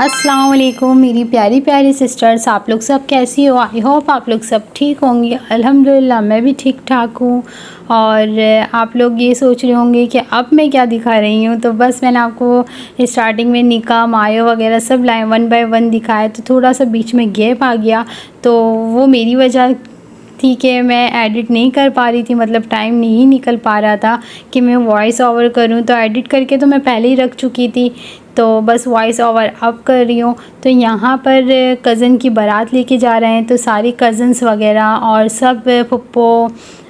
अस्सलाम वालेकुम मेरी प्यारी प्यारी सिस्टर्स, आप लोग सब कैसी हो। आई होप आप लोग सब ठीक होंगे। अल्हम्दुलिल्लाह मैं भी ठीक ठाक हूँ। और आप लोग ये सोच रहे होंगे कि अब मैं क्या दिखा रही हूँ, तो बस मैंने आपको स्टार्टिंग में निकाह मायो वगैरह सब लाए 1 बाय 1 दिखाया, तो थोड़ा सा बीच में गैप आ गया। तो वो मेरी वजह थी कि मैं एडिट नहीं कर पा रही थी, मतलब टाइम नहीं निकल पा रहा था कि मैं वॉइस ओवर करूं। तो एडिट करके तो मैं पहले ही रख चुकी थी, तो बस वॉइस ओवर अब कर रही हूँ। तो यहाँ पर कज़न की बारात लेके जा रहे हैं, तो सारी कज़न्स वगैरह और सब फुप्पो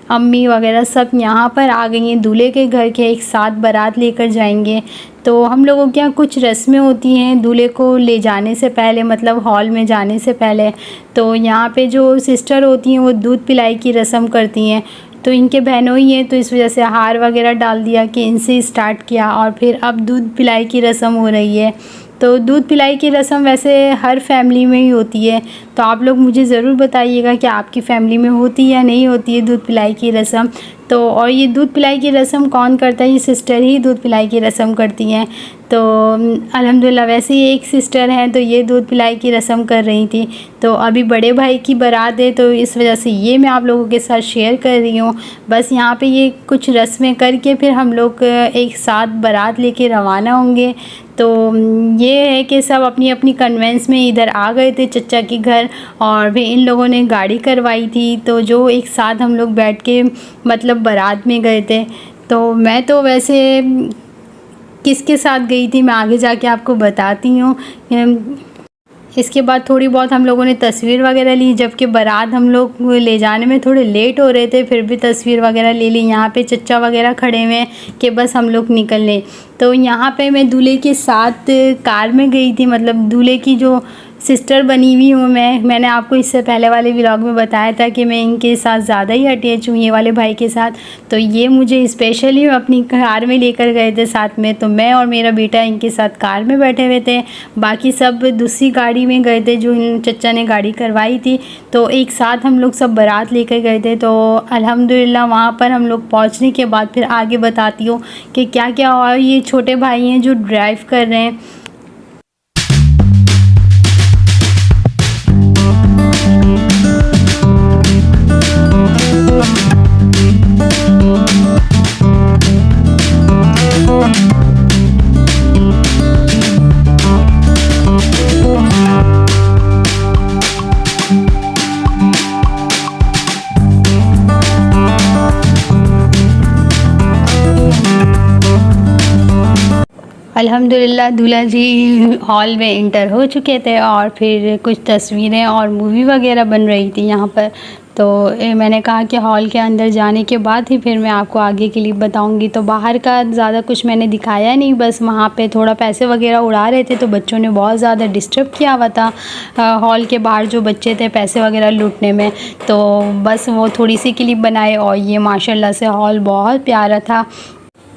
अम्मी वगैरह सब यहाँ पर आ गई हैं। दूल्हे के घर के एक साथ बारात लेकर जाएंगे। तो हम लोगों के यहाँ कुछ रस्में होती हैं दूल्हे को ले जाने से पहले, मतलब हॉल में जाने से पहले। तो यहाँ पे जो सिस्टर होती हैं वो दूध पिलाई की रस्म करती हैं। तो इनके बहनों ही हैं, तो इस वजह से हार वगैरह डाल दिया कि इनसे स्टार्ट किया, और फिर अब दूध पिलाई की रस्म हो रही है। तो दूध पिलाई की रस्म वैसे हर फैमिली में ही होती है, तो आप लोग मुझे ज़रूर बताइएगा कि आपकी फ़ैमिली में होती है या नहीं होती है दूध पिलाई की रस्म। तो और ये दूध पिलाई की रस्म कौन करता है, ये सिस्टर ही दूध पिलाई की रस्म करती हैं। तो अल्हम्दुलिल्लाह वैसे ही एक सिस्टर हैं, तो ये दूध पिलाई की रस्म कर रही थी। तो अभी बड़े भाई की बारात है, तो इस वजह से ये मैं आप लोगों के साथ शेयर कर रही हूँ। बस यहाँ पे ये कुछ रस्में करके फिर हम लोग एक साथ बारात लेके रवाना होंगे। तो ये है कि सब अपनी अपनी कन्वेंस में इधर आ गए थे चचा के घर, और फिर इन लोगों ने गाड़ी करवाई थी, तो जो एक साथ हम लोग बैठ के मतलब बारात में गए थे। तो मैं तो वैसे किसके साथ गई थी मैं आगे जाके आपको बताती हूँ। इसके बाद थोड़ी बहुत हम लोगों ने तस्वीर वगैरह ली, जबकि बारात हम लोग ले जाने में थोड़े लेट हो रहे थे, फिर भी तस्वीर वगैरह ले ली। यहाँ पे चचा वगैरह खड़े हुए हैं कि बस हम लोग निकल लें। तो यहाँ पे मैं दूल्हे के साथ कार में गई थी, मतलब दूल्हे की जो सिस्टर बनी हुई हूँ मैंने आपको इससे पहले वाले व्लॉग में बताया था कि मैं इनके साथ ज़्यादा ही अटैच हूँ, ये वाले भाई के साथ। तो ये मुझे स्पेशली अपनी कार में लेकर गए थे साथ में, तो मैं और मेरा बेटा इनके साथ कार में बैठे हुए थे, बाकी सब दूसरी गाड़ी में गए थे जो इन चचा ने गाड़ी करवाई थी। तो एक साथ हम लोग सब बारात लेकर गए थे। तो अल्हम्दुलिल्लाह वहाँ पर हम लोग पहुँचने के बाद फिर आगे बताती हूँ कि क्या क्या हुआ। ये छोटे भाई हैं जो ड्राइव कर रहे हैं। अल्हम्दुलिल्लाह दूल्हा जी हॉल में इंटर हो चुके थे, और फिर कुछ तस्वीरें और मूवी वगैरह बन रही थी यहाँ पर। तो मैंने कहा कि हॉल के अंदर जाने के बाद ही फिर मैं आपको आगे के लिए बताऊंगी। तो बाहर का ज़्यादा कुछ मैंने दिखाया नहीं, बस वहाँ पे थोड़ा पैसे वगैरह उड़ा रहे थे, तो बच्चों ने बहुत ज़्यादा डिस्टर्ब किया हुआ था हॉल के बाहर जो बच्चे थे पैसे वगैरह लूटने में। तो बस वो थोड़ी सी क्लिप बनाए, और ये माशाल्लाह से हॉल बहुत प्यारा था।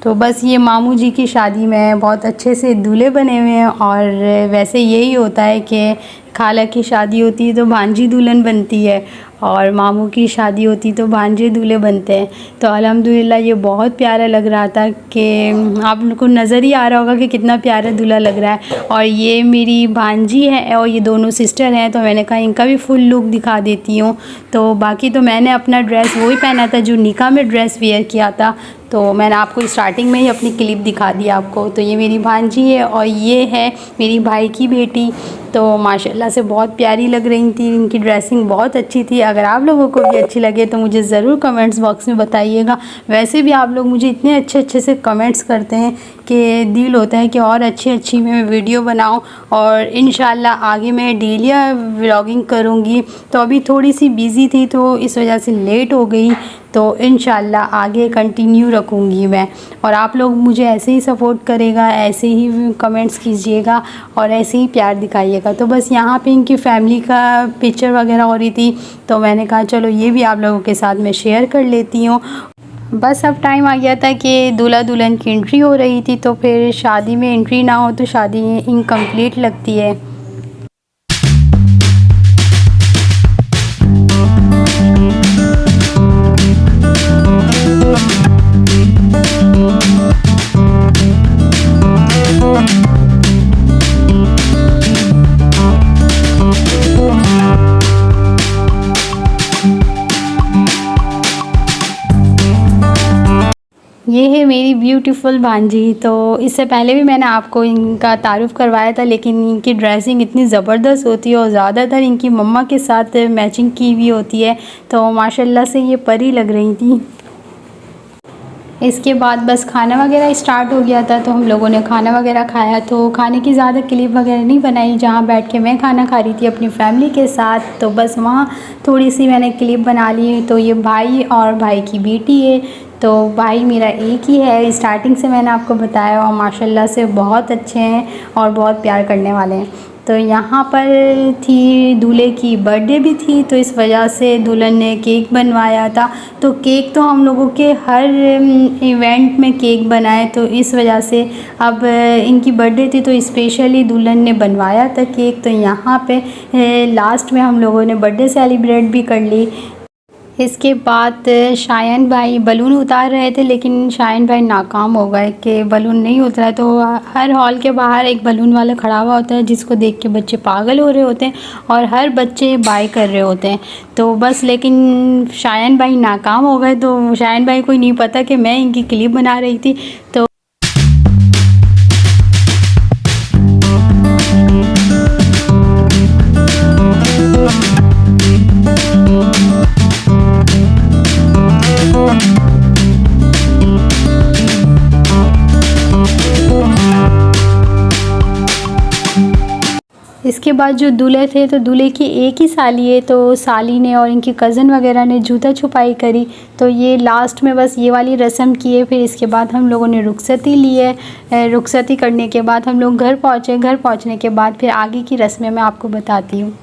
तो बस ये मामू जी की शादी में बहुत अच्छे से दूल्हे बने हुए हैं, और वैसे यही होता है कि खाला की शादी होती है तो भांजी दुल्हन बनती है, और मामू की शादी होती तो भांजे दूल्हे बनते हैं। तो अल्हम्दुलिल्लाह ये बहुत प्यारा लग रहा था कि आप लोग को नज़र ही आ रहा होगा कि कितना प्यारा दूल्हा लग रहा है। और ये मेरी भांजी है और ये दोनों सिस्टर हैं, तो मैंने कहा इनका भी फुल लुक दिखा देती हूँ। तो बाकी तो मैंने अपना ड्रेस वही पहना था जो निकाह में ड्रेस वेयर किया था, तो मैंने आपको स्टार्टिंग में ही अपनी क्लिप दिखा दी आपको। तो ये मेरी भांजी है और ये है मेरी भाई की बेटी। तो माशाल्लाह से बहुत प्यारी लग रही थी, इनकी ड्रेसिंग बहुत अच्छी थी। अगर आप लोगों को भी अच्छी लगे तो मुझे ज़रूर कमेंट्स बॉक्स में बताइएगा। वैसे भी आप लोग मुझे इतने अच्छे अच्छे से कमेंट्स करते हैं कि दिल होता है कि और अच्छी अच्छी मैं वीडियो बनाऊं, और इंशाल्लाह आगे मैं डेली व्लॉगिंग करूंगी। तो अभी थोड़ी सी बिज़ी थी तो इस वजह से लेट हो गई, तो इंशाल्लाह आगे कंटिन्यू रखूँगी मैं। और आप लोग मुझे ऐसे ही सपोर्ट करेगा, ऐसे ही कमेंट्स कीजिएगा और ऐसे ही प्यार दिखाइएगा। तो बस यहाँ पे इनकी फैमिली का पिक्चर वगैरह हो रही थी, तो मैंने कहा चलो ये भी आप लोगों के साथ मैं शेयर कर लेती हूँ। बस अब टाइम आ गया था कि दूल्हा दुल्हन की एंट्री हो रही थी, तो फिर शादी में एंट्री ना हो तो शादी इनकम्प्लीट लगती है। ये है मेरी ब्यूटीफुल भांजी। तो इससे पहले भी मैंने आपको इनका तारुफ़ करवाया था, लेकिन इनकी ड्रेसिंग इतनी ज़बरदस्त होती है और ज़्यादातर इनकी मम्मा के साथ मैचिंग की हुई होती है, तो माशाल्लाह से ये परी लग रही थी। इसके बाद बस खाना वगैरह स्टार्ट हो गया था, तो हम लोगों ने खाना वगैरह खाया। तो खाने की ज़्यादा क्लिप वगैरह नहीं बनाई, जहाँ बैठ के मैं खाना खा रही थी अपनी फैमिली के साथ, तो बस वहाँ थोड़ी सी मैंने क्लिप बना ली। तो ये भाई और भाई की बेटी है, तो भाई मेरा एक ही है, स्टार्टिंग से मैंने आपको बताया, और माशाल्लाह से बहुत अच्छे हैं और बहुत प्यार करने वाले हैं। तो यहाँ पर थी दूल्हे की बर्थडे भी थी, तो इस वजह से दुल्हन ने केक बनवाया था। तो केक तो हम लोगों के हर इवेंट में केक बनाए, तो इस वजह से अब इनकी बर्थडे थी तो स्पेशली दुल्हन ने बनवाया था केक। तो यहाँ पे लास्ट में हम लोगों ने बर्थडे सेलिब्रेट भी कर ली। इसके बाद शायन भाई बलून उतार रहे थे, लेकिन शायन भाई नाकाम हो गए कि बलून नहीं उतरा। तो हर हॉल के बाहर एक बलून वाला खड़ा हुआ होता है, जिसको देख के बच्चे पागल हो रहे होते हैं और हर बच्चे बाय कर रहे होते हैं। तो बस लेकिन शायन भाई नाकाम हो गए, तो शायन भाई को नहीं पता कि मैं इनकी क्लिप बना रही थी। तो इसके बाद जो दूल्हे थे, तो दूल्हे की एक ही साली है, तो साली ने और इनकी कज़न वगैरह ने जूता छुपाई करी। तो ये लास्ट में बस ये वाली रस्म की है। फिर इसके बाद हम लोगों ने रुखसती ली है। रुखसती करने के बाद हम लोग घर पहुँचे। घर पहुँचने के बाद फिर आगे की रस्में मैं आपको बताती हूँ।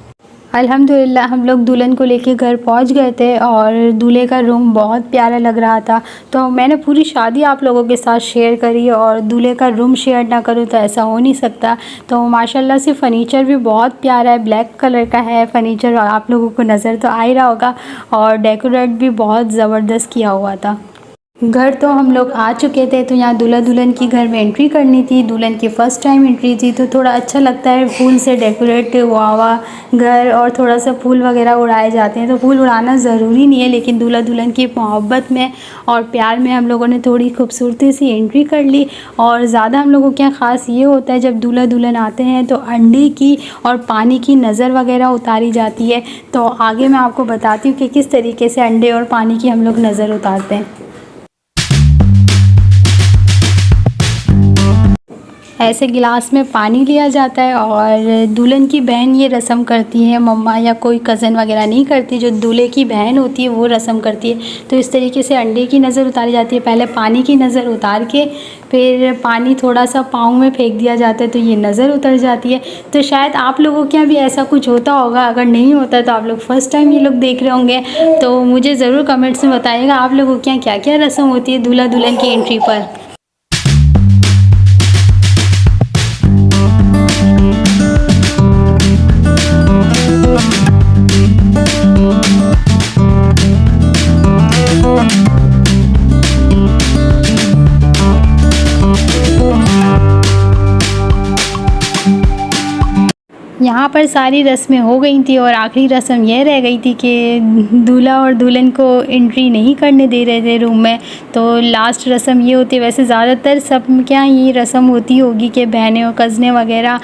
अल्हम्दुलिल्लाह हम लोग दुल्हन को लेके घर पहुंच गए थे, और दूल्हे का रूम बहुत प्यारा लग रहा था। तो मैंने पूरी शादी आप लोगों के साथ शेयर करी, और दूल्हे का रूम शेयर ना करूँ तो ऐसा हो नहीं सकता। तो माशाल्लाह से फ़र्नीचर भी बहुत प्यारा है, ब्लैक कलर का है फ़र्नीचर, और आप लोगों को नज़र तो आ ही रहा होगा, और डेकोरेट भी बहुत ज़बरदस्त किया हुआ था। घर तो हम लोग आ चुके थे, तो यहाँ दूल्हा दुल्हन की घर में एंट्री करनी थी। दुल्हन की फ़र्स्ट टाइम एंट्री थी, तो थोड़ा अच्छा लगता है, फूल से डेकोरेट हुआ हुआ घर, और थोड़ा सा फूल वगैरह उड़ाए जाते हैं। तो फूल उड़ाना ज़रूरी नहीं है, लेकिन दूल्हा दुल्हन की मोहब्बत में और प्यार में हम लोगों ने थोड़ी खूबसूरती सी एंट्री कर ली। और ज़्यादा हम लोगों के यहाँ ख़ास ये होता है, जब दूल्हा दुल्हन आते हैं तो अंडे की और पानी की नज़र वगैरह उतारी जाती है। तो आगे मैं आपको बताती हूँ कि किस तरीके से अंडे और पानी की हम लोग नज़र उतारते हैं। ऐसे गिलास में पानी लिया जाता है, और दुल्हन की बहन ये रस्म करती है, मम्मा या कोई कज़न वगैरह नहीं करती, जो दूल्हे की बहन होती है वो रस्म करती है। तो इस तरीके से अंडे की नज़र उतारी जाती है। पहले पानी की नज़र उतार के फिर पानी थोड़ा सा पाँव में फेंक दिया जाता है, तो ये नज़र उतर जाती है। तो शायद आप लोगों के यहाँ भी ऐसा कुछ होता होगा, अगर नहीं होता तो आप लोग फ़र्स्ट टाइम ये लोग देख रहे होंगे। तो मुझे ज़रूर कमेंट्स में बताइएगा आप लोगों के यहाँ क्या क्या रस्म होती है दूल्हा दुल्हन की एंट्री पर। यहाँ पर सारी रस्में हो गई थी, और आखिरी रस्म यह रह गई थी कि दूल्हा और दुल्हन को एंट्री नहीं करने दे रहे थे रूम में। तो लास्ट रस्म ये होती है, वैसे ज़्यादातर सब क्या ये रस्म होती होगी कि बहनें और कज़नें वगैरह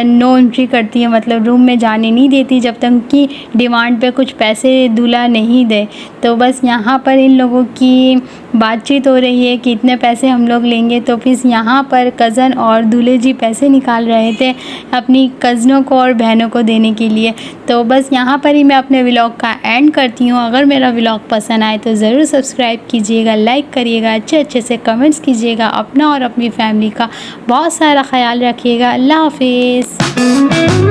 नो एंट्री करती है, मतलब रूम में जाने नहीं देती जब तक कि डिमांड पे कुछ पैसे दूल्हा नहीं दे। तो बस यहाँ पर इन लोगों की बातचीत हो रही है कि इतने पैसे हम लोग लेंगे। तो फिर यहाँ पर कज़न और दूल्हे जी पैसे निकाल रहे थे अपनी कज़नों को और बहनों को देने के लिए। तो बस यहाँ पर ही मैं अपने व्लॉग का एंड करती हूँ। अगर मेरा व्लॉग पसंद आए तो ज़रूर सब्सक्राइब कीजिएगा, लाइक करिएगा, अच्छे अच्छे से कमेंट्स कीजिएगा। अपना और अपनी फैमिली का बहुत सारा ख्याल रखिएगा। अल्लाह हाफिज़।